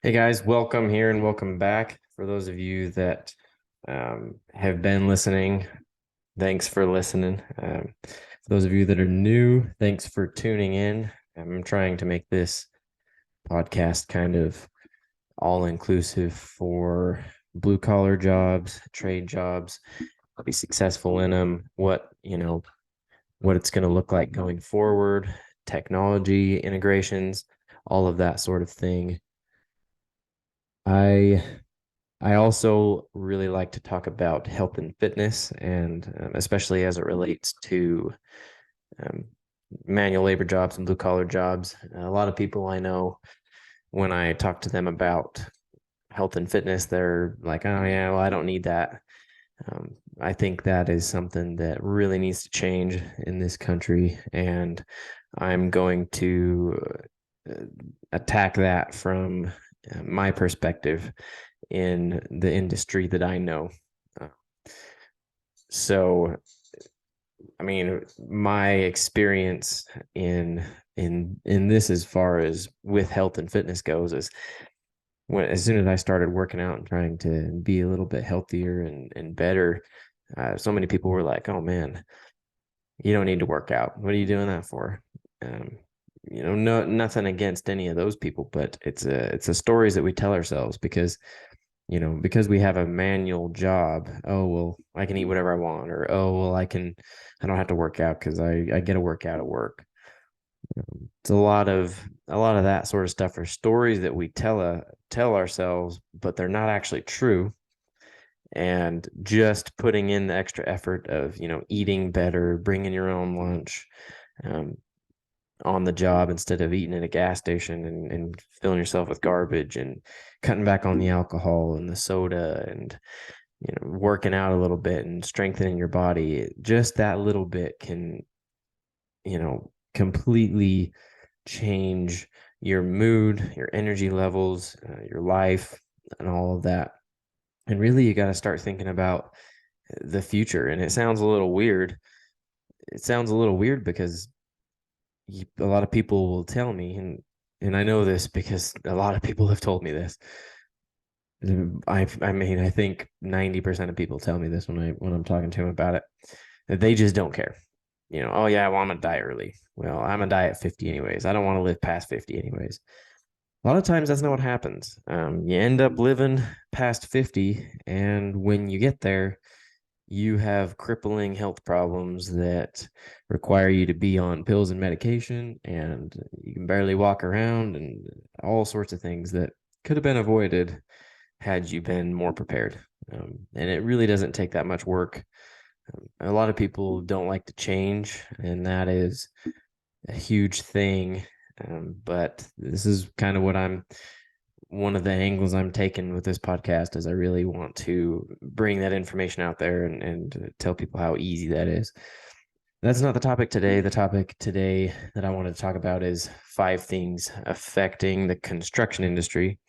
Hey guys, welcome here and welcome back. For those of you that have been listening, thanks for listening. For those of you that are new, thanks for tuning in. I'm trying to make this podcast kind of all inclusive for blue collar jobs, trade jobs, be successful in them, what it's going to look like going forward, technology integrations, all of that sort of thing. I I also really like to talk about health and fitness, and especially as it relates to um, manual labor jobs and blue collar jobs. A lot of people I know, when I talk to them about health and fitness, they're like, "Oh yeah, well I don't need that." I think that is something that really needs to change in this country, and I'm going to uh, attack that from my perspective in the industry that I know. Uh, So, I mean, my experience in this, as far as with health and fitness goes, is as soon as I started working out and trying to be a little bit healthier and better, so many people were like, "Oh man, you don't need to work out. What are you doing that for?" Um, no, nothing against any of those people, but it's the stories that we tell ourselves because we have a manual job. Oh, well, I can eat whatever I want, or oh, well, I don't have to work out because I get a workout at work. It's a lot of that sort of stuff are stories that we tell ourselves, but they're not actually true. And just putting in the extra effort of, eating better, bringing your own lunch, um, on the job instead of eating at a gas station and filling yourself with garbage, and cutting back on the alcohol and the soda, and working out a little bit and strengthening your body. Just that little bit can, completely change your mood, your energy levels, your life, and all of that. And really, you got to start thinking about the future. And it sounds a little weird. It sounds a little weird because a lot of people will tell me, and I know this because a lot of people have told me this. I mean, I think 90% of people tell me this when I'm talking to them about it, that they just don't care. Oh yeah, well, I'm gonna die early. Well, I'm gonna die at 50 anyways. I don't want to live past 50 anyways. A lot of times that's not what happens. You end up living past 50, and when you get there, you have crippling health problems that require you to be on pills and medication, and you can barely walk around, and all sorts of things that could have been avoided had you been more prepared. And it really doesn't take that much work. A lot of people don't like to change, and that is a huge thing. But this is kind of one of the angles I'm taking with this podcast, is I really want to bring that information out there and tell people how easy that is. That's not the topic today. The topic today that I wanted to talk about is 5 things affecting the construction industry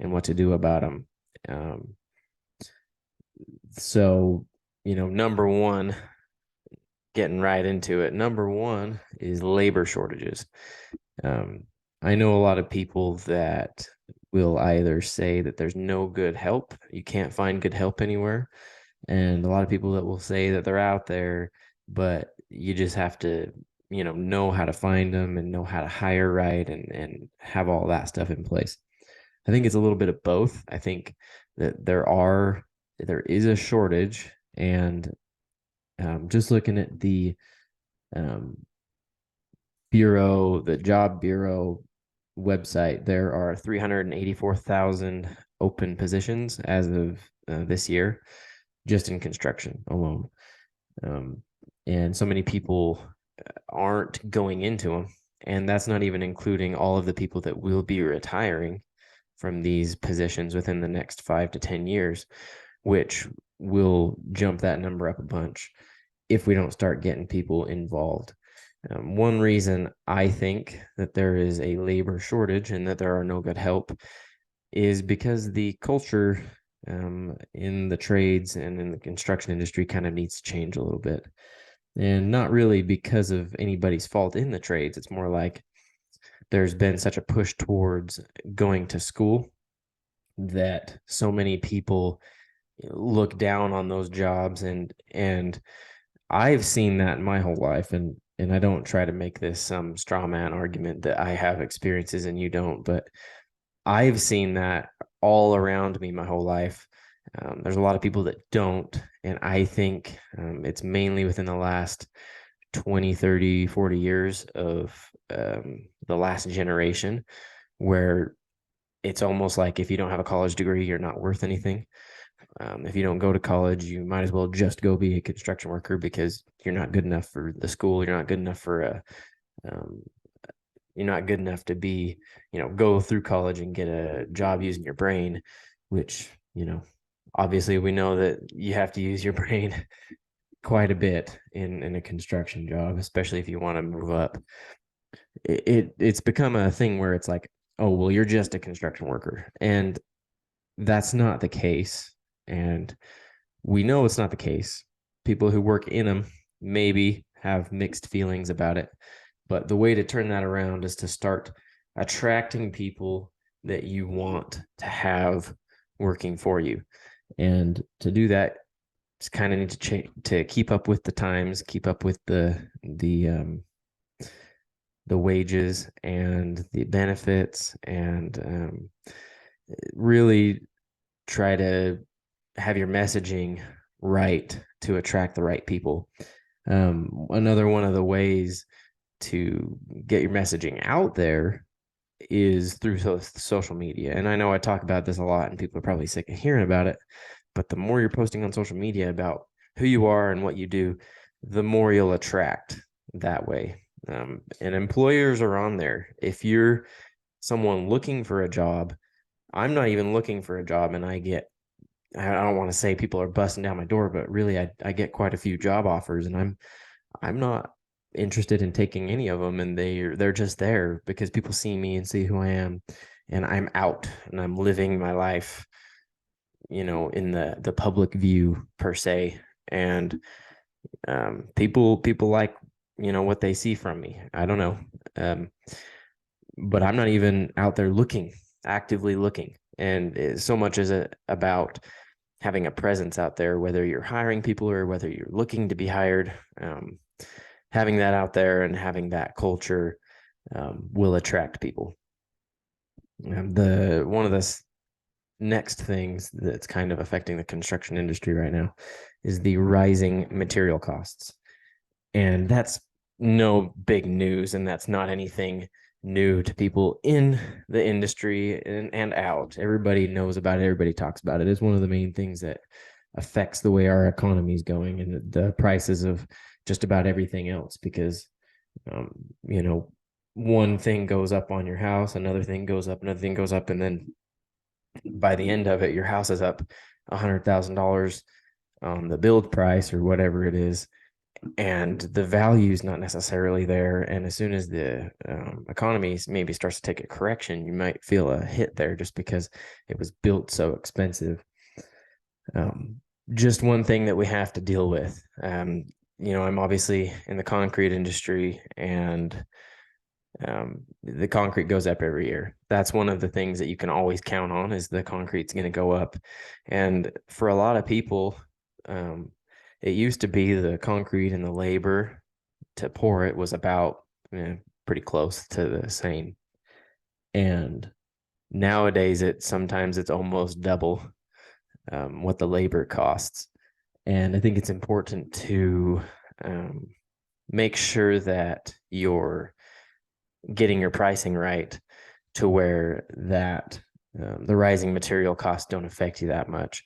and what to do about them. Um, so, number one, getting right into it, number one is labor shortages. Um, I know a lot of people that will either say that there's no good help, you can't find good help anywhere, and a lot of people that will say that they're out there, but you just have to, know how to find them and know how to hire right, and have all that stuff in place. I think it's a little bit of both. I think that there is a shortage, and just looking at um, the job bureau website, there are 384,000 open positions as of this year, just in construction alone. Um, and so many people aren't going into them. And that's not even including all of the people that will be retiring from these positions within the next 5 to 10 years, which will jump that number up a bunch if we don't start getting people involved. One reason I think that there is a labor shortage and that there are no good help is because the culture in the trades and in the construction industry kind of needs to change a little bit. And not really because of anybody's fault in the trades. It's more like there's been such a push towards going to school that so many people look down on those jobs. And I've seen that in my whole life, and I don't try to make this some straw man argument that I have experiences and you don't, but I've seen that all around me my whole life. There's a lot of people that don't, and I think it's mainly within the last 20, 30, 40 years of the last generation, where it's almost like if you don't have a college degree, you're not worth anything. If you don't go to college, you might as well just go be a construction worker because you're not good enough for the school. You're not good enough for um, you're not good enough to be, go through college and get a job using your brain, which, obviously we know that you have to use your brain quite a bit in a construction job, especially if you want to move up. It's become a thing where it's like, oh, well, you're just a construction worker. And that's not the case. And we know it's not the case. People who work in them maybe have mixed feelings about it. But the way to turn that around is to start attracting people that you want to have working for you. And to do that, just kind of need to keep up with the times, keep up with the wages and the benefits, and really try to have your messaging right to attract the right people. Another one of the ways to get your messaging out there is through social media. And I know I talk about this a lot and people are probably sick of hearing about it, but the more you're posting on social media about who you are and what you do, the more you'll attract that way. And employers are on there. If you're someone looking for a job, I'm not even looking for a job, and I don't want to say people are busting down my door, but really I get quite a few job offers, and I'm not interested in taking any of them, and they're just there because people see me and see who I am, and I'm out and I'm living my life, in the public view per se. And people like, what they see from me. I don't know. But I'm not even out there actively looking. And so much is about having a presence out there, whether you're hiring people or whether you're looking to be hired. Having that out there and having that culture will attract people. One of the next things that's kind of affecting the construction industry right now is the rising material costs. And that's no big news, and that's not anything new to people in the industry and out. Everybody knows about it. Everybody talks about it. It's one of the main things that affects the way our economy is going and the prices of just about everything else, because, one thing goes up on your house, another thing goes up, another thing goes up. And then by the end of it, your house is up $100,000 on the build price or whatever it is, and the value is not necessarily there. And as soon as the economy maybe starts to take a correction, you might feel a hit there just because it was built so expensive. Just one thing that we have to deal with. I'm obviously in the concrete industry, and the concrete goes up every year. That's one of the things that you can always count on, is the concrete's going to go up. And for a lot of people, it used to be the concrete and the labor to pour it was about pretty close to the same. And nowadays, sometimes it's almost double what the labor costs. And I think it's important to make sure that you're getting your pricing right to where that the rising material costs don't affect you that much.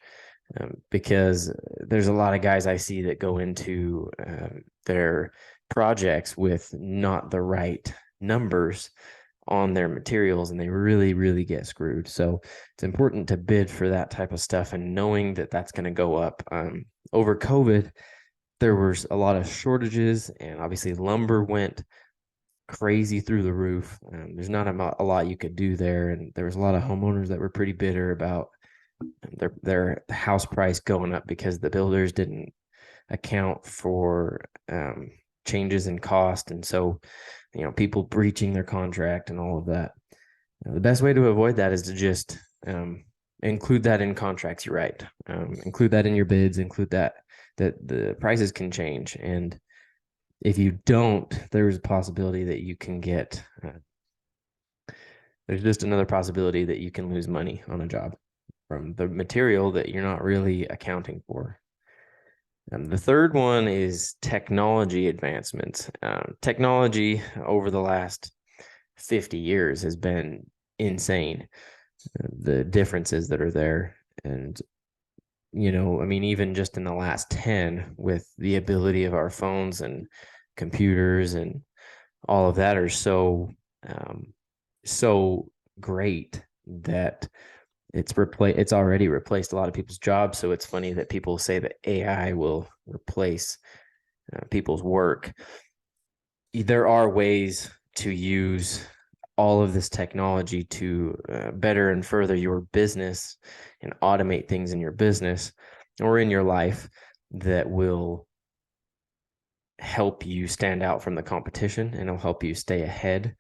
Because there's a lot of guys I see that go into their projects with not the right numbers on their materials, and they really, really get screwed. So it's important to bid for that type of stuff and knowing that that's going to go up. Over COVID, there was a lot of shortages, and obviously lumber went crazy through the roof. There's not a lot you could do there, and there was a lot of homeowners that were pretty bitter about their house price going up because the builders didn't account for changes in cost. And so people breaching their contract and all of that. The best way to avoid that is to just include that in contracts you write. Include that in your bids. Include that the prices can change, and if you don't, there's a possibility that you can get. There's just another possibility that you can lose money on a job from the material that you're not really accounting for. The third one is technology advancements. Technology over the last 50 years has been insane. The differences that are there. And, I mean, even just in the last 10, with the ability of our phones and computers and all of that are so great that it's already replaced a lot of people's jobs. So it's funny that people say that AI will replace people's work. There are ways to use all of this technology to better and further your business and automate things in your business or in your life that will help you stand out from the competition, and it'll help you stay ahead.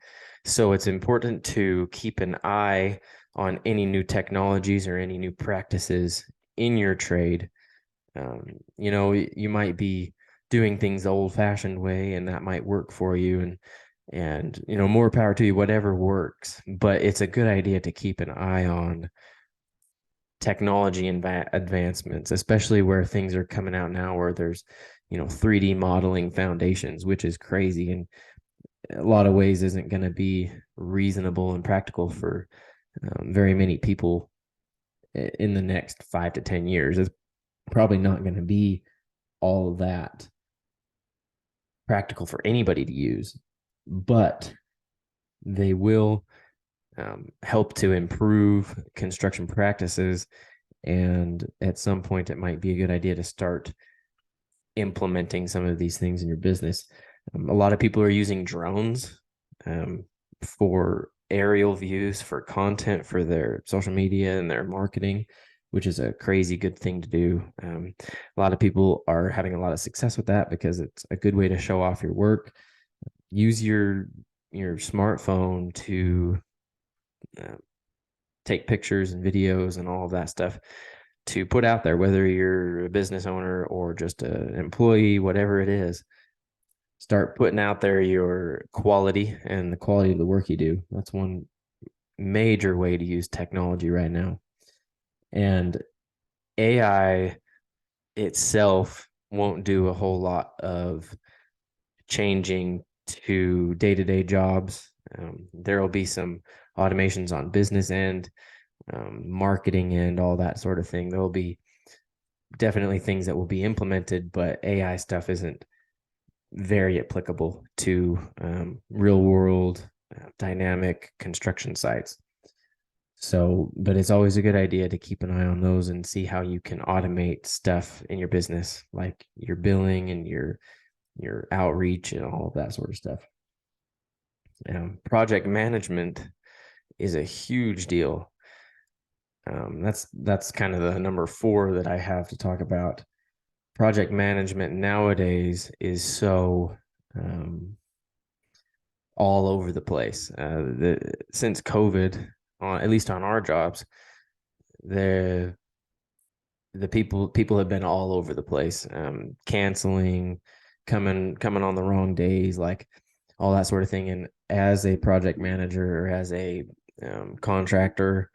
So it's important to keep an eye on any new technologies or any new practices in your trade. You might be doing things the old-fashioned way, and that might work for you, and more power to you, whatever works. But it's a good idea to keep an eye on technology and advancements, especially where things are coming out now, where there's 3D modeling foundations, which is crazy, and a lot of ways isn't going to be reasonable and practical for very many people in the next 5 to 10 years. It's probably not going to be all that practical for anybody to use, but they will help to improve construction practices. And at some point, it might be a good idea to start implementing some of these things in your business. A lot of people are using drones for aerial views, for content, for their social media and their marketing, which is a crazy good thing to do. A lot of people are having a lot of success with that because it's a good way to show off your work. Use your smartphone to take pictures and videos and all of that stuff to put out there, whether you're a business owner or just an employee, whatever it is. Start putting out there your quality and the quality of the work you do. That's one major way to use technology right now. And AI itself won't do a whole lot of changing to day-to-day jobs. There will be some automations on business end, marketing and all that sort of thing. There will be definitely things that will be implemented, but AI stuff isn't very applicable to real world dynamic construction sites. So, but it's always a good idea to keep an eye on those and see how you can automate stuff in your business, like your billing and your outreach and all of that sort of stuff. Project management is a huge deal. That's kind of the number 4 that I have to talk about. Project management nowadays is so all over the place. Since COVID, at least on our jobs, the people have been all over the place, canceling, coming on the wrong days, like all that sort of thing. And as a project manager or as a contractor,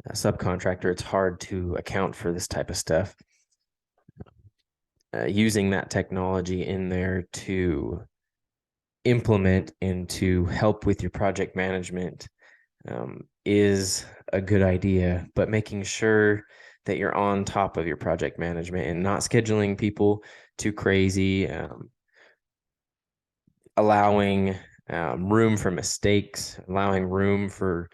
a subcontractor, it's hard to account for this type of stuff. Using that technology in there to implement and to help with your project management is a good idea, but making sure that you're on top of your project management and not scheduling people too crazy, allowing room for mistakes, allowing room for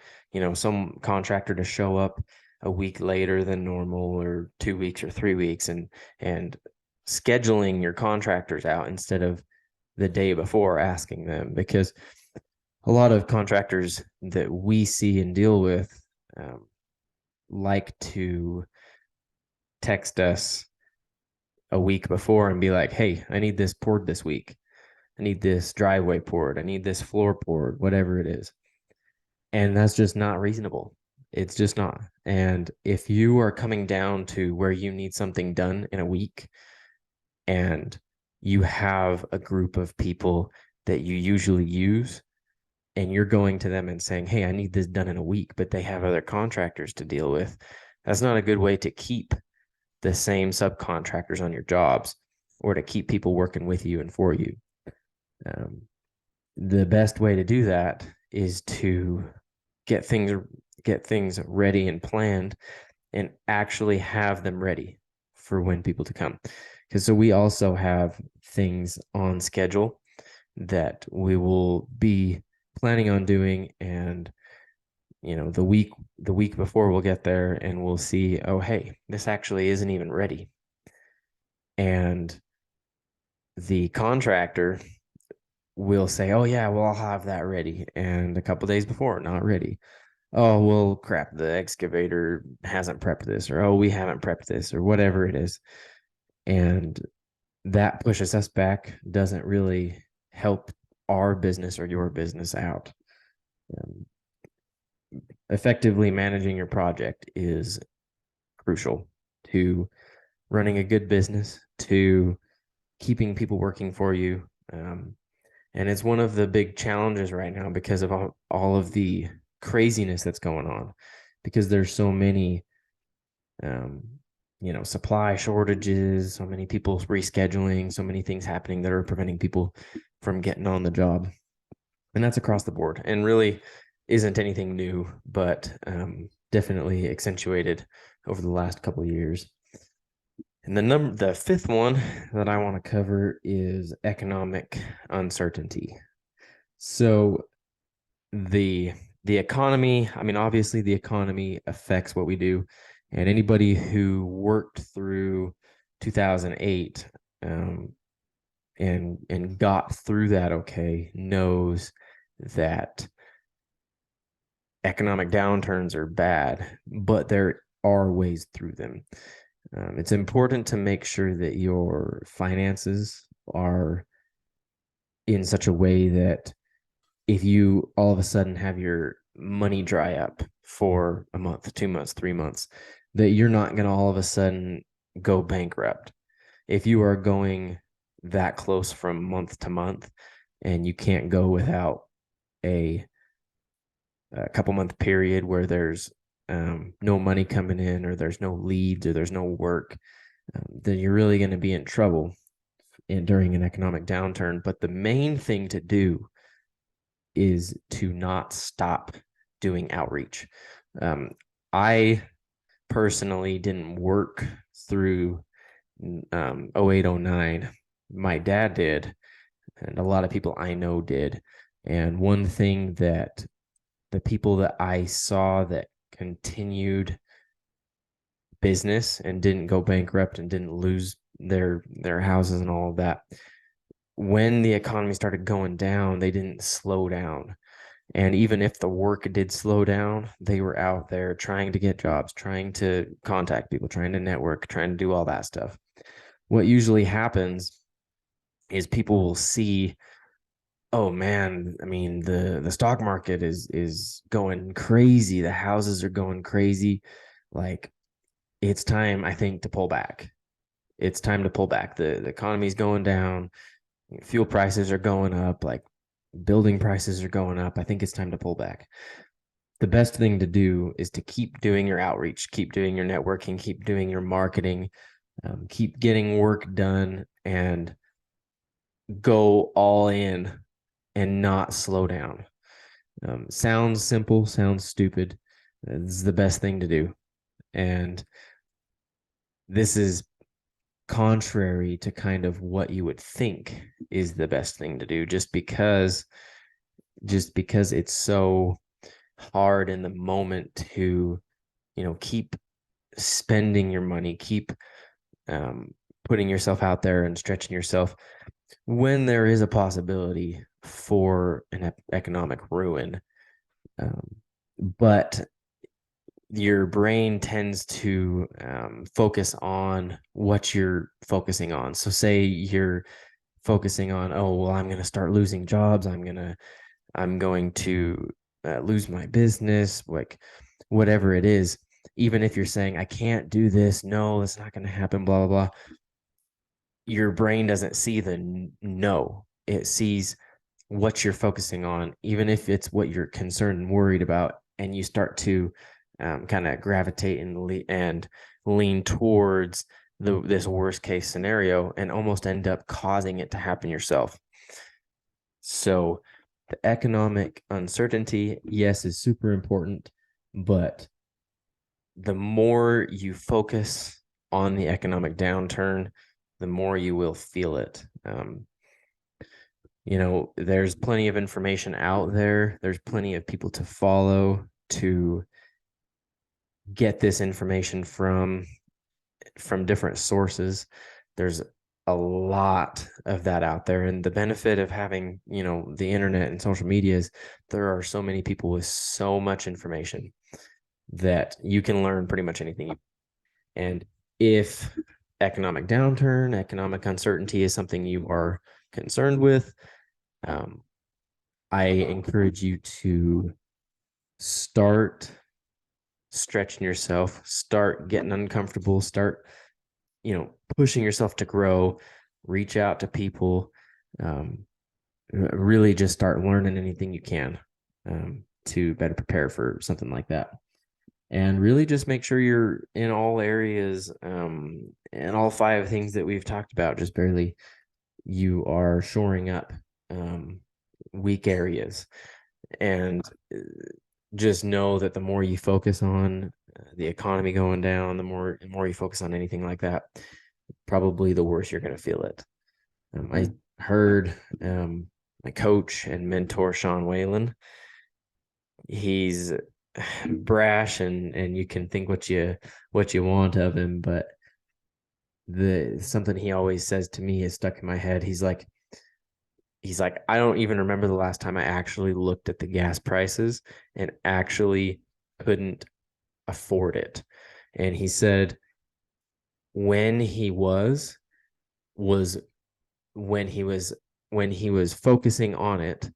some contractor to show up a week later than normal, or 2 weeks or 3 weeks, and scheduling your contractors out instead of the day before asking them, because a lot of contractors that we see and deal with like to text us a week before and be like, hey, I need this poured this week. I need this driveway poured. I need this floor poured, whatever it is. And that's just not reasonable. It's just not. And if you are coming down to where you need something done in a week and you have a group of people that you usually use, and you're going to them and saying, hey, I need this done in a week, but they have other contractors to deal with, that's not a good way to keep the same subcontractors on your jobs or to keep people working with you and for you. Um, the best way to do that is to get things get things ready and planned and actually have them ready for when people to come. Because so we also have things on schedule that we will be planning on doing, and the week before we'll get there and we'll see, oh hey, this actually isn't even ready. And the contractor will say, oh yeah, well, I'll have that ready. And a couple days before, not ready. Oh, well, crap, the excavator hasn't prepped this, or oh, we haven't prepped this, or whatever it is. And that pushes us back, doesn't really help our business or your business out. Um, Effectively managing your project is crucial to running a good business, to keeping people working for you. And it's one of the big challenges right now because of all of the craziness that's going on, because there's so many, um, supply shortages, so many people rescheduling, so many things happening that are preventing people from getting on the job. And that's across the board and really isn't anything new, but definitely accentuated over the last couple of years. And the fifth one that I want to cover is economic uncertainty. So the the economy, I mean, obviously the economy affects what we do, and anybody who worked through 2008 and got through that okay knows that economic downturns are bad, but there are ways through them. It's important to make sure that your finances are in such a way that if you all of a sudden have your money dry up for a month, 2 months, 3 months, that you're not going to all of a sudden go bankrupt. If you are going that close from month to month and you can't go without a, a couple month period where there's no money coming in, or there's no leads, or there's no work, then you're really going to be in trouble during an economic downturn. But the main thing to do is to not stop doing outreach. I personally didn't work through 08, 09. My dad did, and a lot of people I know did. And one thing that the people that I saw that continued business and didn't go bankrupt and didn't lose their houses and all of that, when the economy started going down, they didn't slow down. And even if the work did slow down, they were out there trying to get jobs, trying to contact people, trying to network, trying to do all that stuff. What usually happens is people will see, oh man, I mean, the stock market is going crazy. The houses are going crazy. Like, it's time, I think, to pull back. It's time to pull back. The economy's going down. Fuel prices are going up. Like, building prices are going up. I think it's time to pull back. The best thing to do is to keep doing your outreach, keep doing your networking, keep doing your marketing, keep getting work done, and go all in and not slow down. Sounds simple, sounds stupid. It's the best thing to do. And this is contrary to kind of what you would think is the best thing to do, just because it's so hard in the moment to keep spending your money, keep putting yourself out there and stretching yourself when there is a possibility for an economic ruin. But your brain tends to focus on what you're focusing on. So say you're focusing on, oh, well, I'm going to start losing jobs. I'm going to lose my business, like whatever it is. Even if you're saying, I can't do this, no, it's not going to happen, blah, blah, blah. Your brain doesn't see the no, it sees what you're focusing on, even if it's what you're concerned and worried about. And you start to kind of gravitate and lean towards this worst case scenario and almost end up causing it to happen yourself. So the economic uncertainty, yes, is super important, but the more you focus on the economic downturn, the more you will feel it. There's plenty of information out there. There's plenty of people to follow to get this information from different sources. There's a lot of that out there. And the benefit of having, the internet and social media is there are so many people with so much information that you can learn pretty much anything. And if economic downturn, economic uncertainty is something you are concerned with, I encourage you to start stretching yourself, start getting uncomfortable, start, pushing yourself to grow, reach out to people, really just start learning anything you can to better prepare for something like that. And really just make sure you're in all areas and all 5 things that we've talked about, just barely you are shoring up weak areas. And just know that the more you focus on the economy going down, the more you focus on anything like that, probably the worse you're going to feel it. I heard my coach and mentor, Sean Whalen, he's brash and you can think what you want of him, but something he always says to me is stuck in my head. He's like, I don't even remember the last time I actually looked at the gas prices and actually couldn't afford it. And he said when he was when he was focusing on it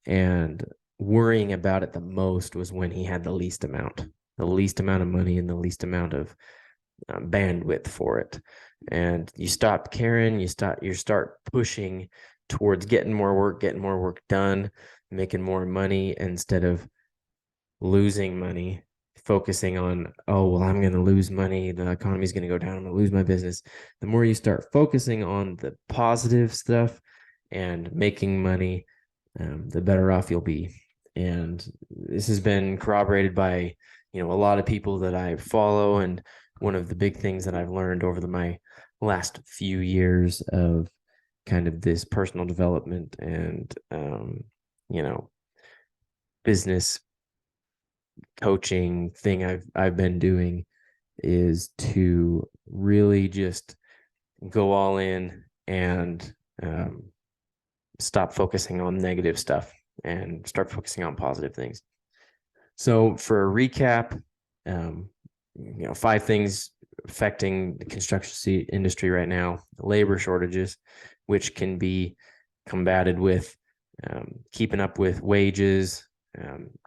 and worrying about it the most was when he had the least amount of money and the least amount of bandwidth for it. And you stop caring, you start pushing towards getting more work done, making more money instead of losing money, focusing on, oh, well, I'm going to lose money. The economy is going to go down. I'm going to lose my business. The more you start focusing on the positive stuff and making money, the better off you'll be. And this has been corroborated by, a lot of people that I follow. And one of the big things that I've learned over my last few years of kind of this personal development and, business coaching thing I've been doing is to really just go all in and stop focusing on negative stuff and start focusing on positive things. So for a recap, 5 things affecting the construction industry right now: labor shortages, which can be combated with keeping up with wages,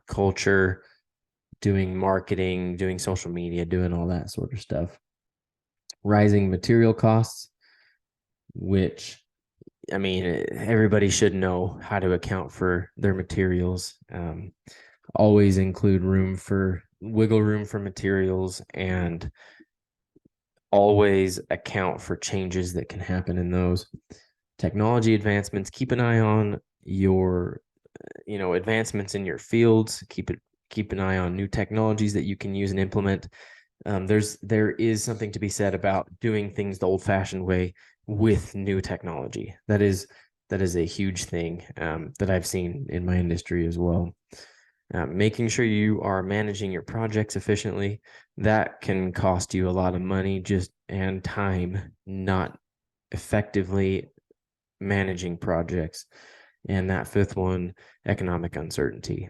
culture, doing marketing, doing social media, doing all that sort of stuff. Rising material costs, which, I mean, everybody should know how to account for their materials. Always include wiggle room for materials, and always account for changes that can happen in those. Technology advancements, keep an eye on your, advancements in your fields. Keep an eye on new technologies that you can use and implement. There is something to be said about doing things the old-fashioned way with new technology. That is a huge thing that I've seen in my industry as well. Making sure you are managing your projects efficiently. That can cost you a lot of money and time not effectively managing projects. And that 5th one, economic uncertainty.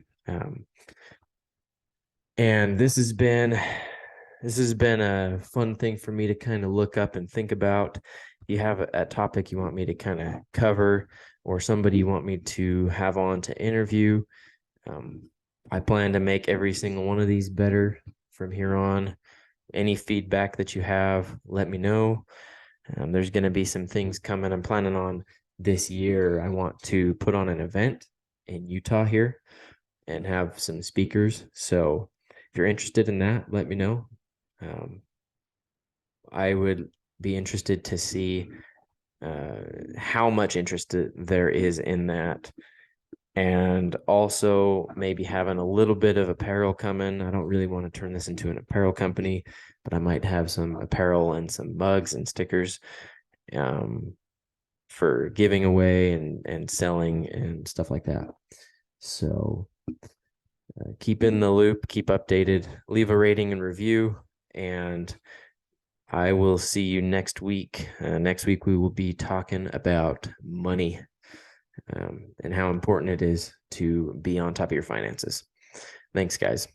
And this has been a fun thing for me to kind of look up and think about. you have a topic you want me to kind of cover, or somebody you want me to have on to interview, I plan to make every single one of these better from here on. Any feedback that you have, let me know. There's going to be some things coming. I'm planning on this year. I want to put on an event in Utah here and have some speakers. So if you're interested in that, let me know. I would be interested to see how much interest there is in that. And also maybe having a little bit of apparel coming. I don't really want to turn this into an apparel company, but I might have some apparel and some mugs and stickers for giving away and selling and stuff like that. So keep in the loop, keep updated, leave a rating and review, and I will see you next week. Next week, we will be talking about money and how important it is to be on top of your finances. Thanks, guys.